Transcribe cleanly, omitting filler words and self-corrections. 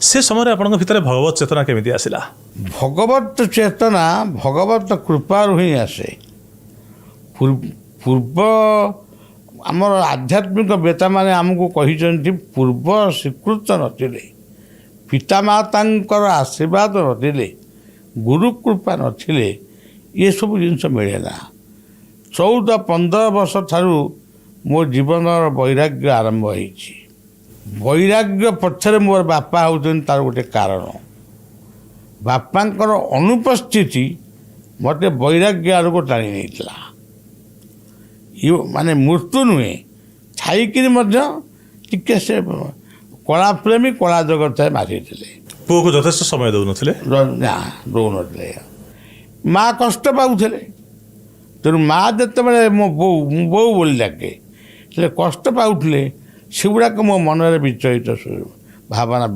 से समय आपन भितर भगवत चेतना केमिति आसिला? भगवत चेतना भगवत कृपारू ही आसे। पूर्व आमर आध्यात्मिक बेता माने आमको कही पूर्व स्वीकृत नथिले, पितामातांकर आशीर्वाद नथिले, गुरु कृपा नथिले ये सब जिनस मिले ना। 14-15 वर्ष ठारू मो जीवन वैराग्य आरंभ होइछि। वैराग्य पछरे मोर बापा होउछन तार गोटे कारण। बापांकर अनुपस्थिति मते वैराग्य आड़को टाणी नेइतला। यो माने मृत्यु नुहे छाईकरी टिके से कला प्रेमी कला जगत मारी पुओ को यथेष्ट समय दौनथिले ना दौनथिले। माँ कष्ट पाउथिले तेणु माँ जिते मो बो बोली डाके कष्ट पाउथिले सेगुड़ाक मो मन विचलित भावना